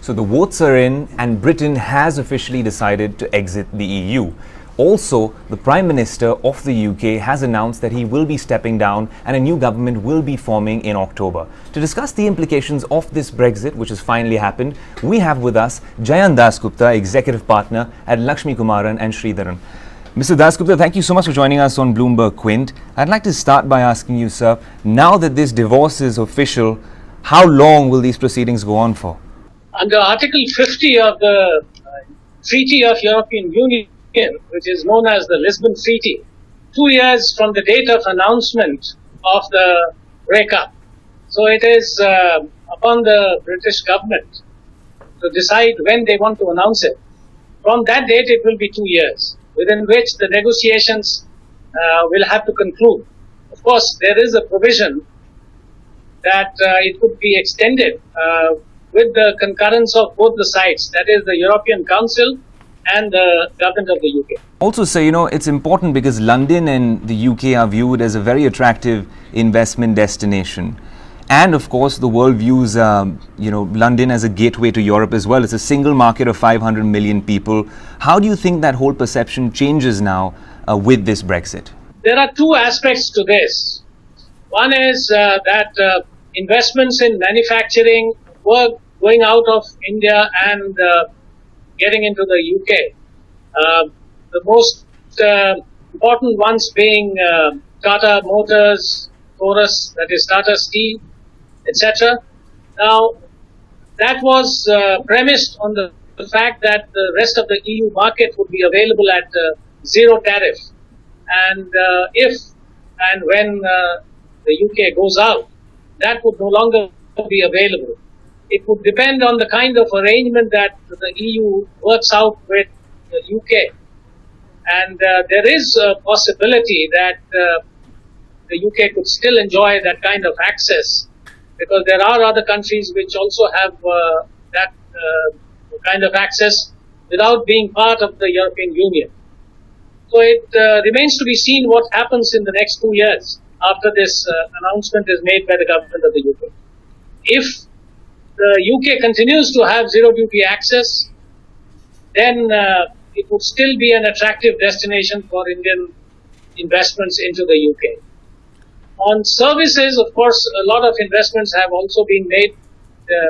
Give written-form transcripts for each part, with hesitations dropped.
So the votes are in and Britain has officially decided to exit the EU. Also, the Prime Minister of the UK has announced that he will be stepping down and a new government will be forming in October. To discuss the implications of this Brexit, which has finally happened, we have with us Jayan Dasgupta, Executive Partner at Lakshmi Kumaran and Sridharan. Mr. Dasgupta, thank you so much for joining us on Bloomberg Quint. I'd like to start by asking you, sir, now that this divorce is official, how long will these proceedings go on for? Under Article 50 of the Treaty of European Union, which is known as the Lisbon Treaty, 2 years from the date of announcement of the breakup. So it is upon the British government to decide when they want to announce it. From that date, it will be 2 years, within which the negotiations will have to conclude. Of course, there is a provision that it could be extended with the concurrence of both the sides, that is the European Council and the government of the UK. Also, sir, it's important because London and the UK are viewed as a very attractive investment destination. And of course, the world views, London as a gateway to Europe as well. It's a single market of 500 million people. How do you think that whole perception changes now with this Brexit? There are two aspects to this. One is that investments in manufacturing were going out of India and getting into the UK. The most important ones being Tata Motors, Chorus, that is Tata Steel, etc. Now, that was premised on the fact that the rest of the EU market would be available at zero tariff. And if and when the UK goes out, that would no longer be available. It would depend on the kind of arrangement that the EU works out with the UK. And there is a possibility that the UK could still enjoy that kind of access, because there are other countries which also have that kind of access without being part of the European Union. So it remains to be seen what happens in the next 2 years after this announcement is made by the government of the UK. If the UK continues to have zero duty access, then it would still be an attractive destination for Indian investments into the UK. On services, of course, a lot of investments have also been made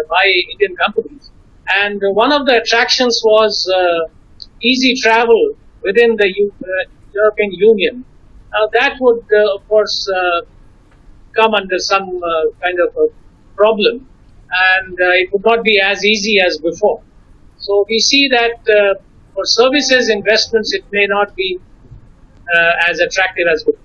by Indian companies. And one of the attractions was easy travel within the European Union. Now that would, of course, come under some kind of a problem, and it would not be as easy as before. So we see that for services investments, it may not be as attractive as before.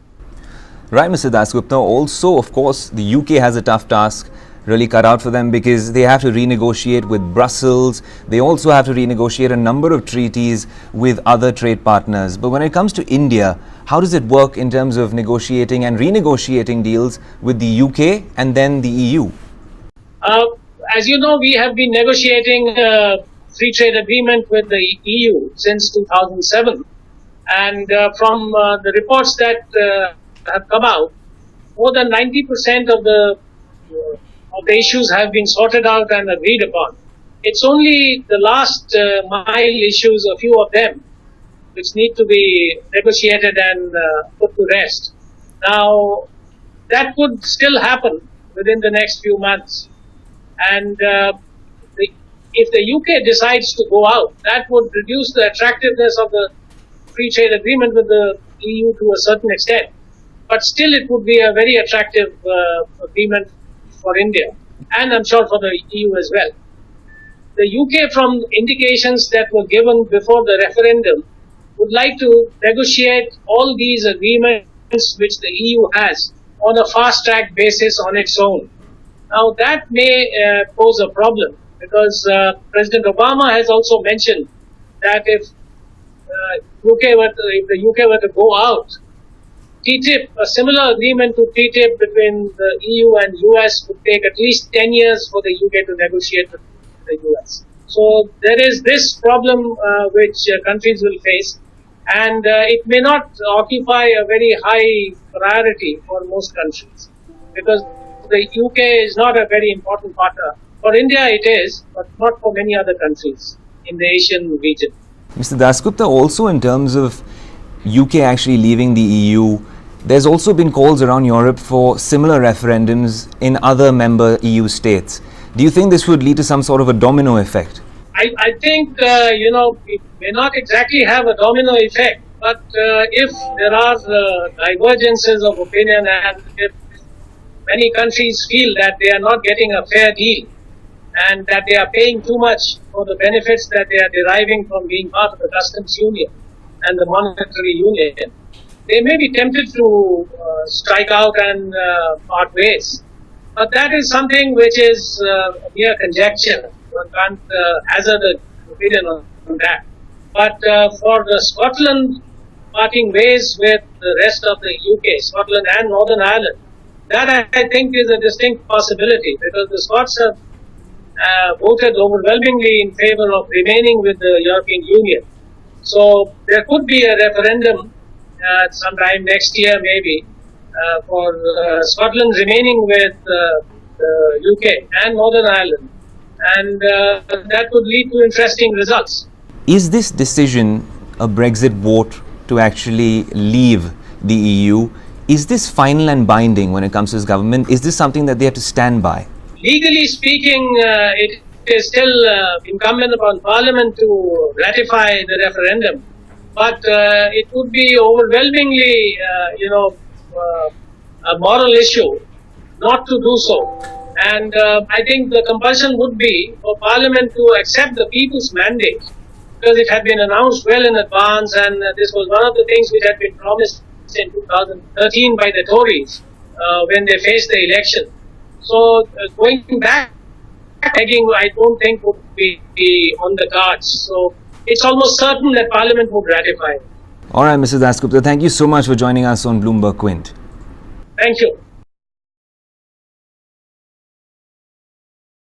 Right, Mr. Dasgupta. Also, of course, the UK has a tough task really cut out for them because they have to renegotiate with Brussels. They also have to renegotiate a number of treaties with other trade partners. But when it comes to India, how does it work in terms of negotiating and renegotiating deals with the UK and then the EU? As you know, we have been negotiating a free trade agreement with the EU since 2007. And from the reports that have come out, more than 90% of the issues have been sorted out and agreed upon. It's only the last mile issues, a few of them, which need to be negotiated and put to rest. Now, that could still happen within the next few months. And if the UK decides to go out, that would reduce the attractiveness of the free trade agreement with the EU to a certain extent. But still, it would be a very attractive agreement for India, and I'm sure for the EU as well. The UK, from indications that were given before the referendum, would like to negotiate all these agreements which the EU has on a fast-track basis on its own. Now, that may pose a problem, because President Obama has also mentioned that if the UK were to go out, TTIP, a similar agreement to TTIP between the EU and US would take at least 10 years for the UK to negotiate with the US. So there is this problem which countries will face, and it may not occupy a very high priority for most countries, because the UK is not a very important partner For India it is, but not for many other countries in the Asian region. Mr. Dasgupta, also in terms of UK actually leaving the EU, there's also been calls around Europe for similar referendums in other member EU states. Do you think this would lead to some sort of a domino effect? I think, it may not exactly have a domino effect, but if there are divergences of opinion and if many countries feel that they are not getting a fair deal and that they are paying too much for the benefits that they are deriving from being part of the customs union and the monetary union, they may be tempted to strike out and part ways. But that is something which is mere conjecture. One can't hazard an opinion on that. But for the Scotland parting ways with the rest of the UK, Scotland and Northern Ireland, that I think is a distinct possibility because the Scots have voted overwhelmingly in favor of remaining with the European Union. So there could be a referendum sometime next year maybe for Scotland remaining with the UK and Northern Ireland, and that could lead to interesting results. Is this decision a Brexit vote to actually leave the EU? Is this final and binding when it comes to this government? Is this something that they have to stand by? Legally speaking, it is still incumbent upon Parliament to ratify the referendum, but it would be overwhelmingly, a moral issue not to do so. And I think the compulsion would be for Parliament to accept the people's mandate, because it had been announced well in advance, and this was one of the things which had been promised in 2013 by the Tories when they faced the election. So going back begging, I don't think would be on the cards. So it's almost certain that Parliament would ratify it. All right, Mr. Dasgupta, thank you so much for joining us on Bloomberg Quint. Thank you.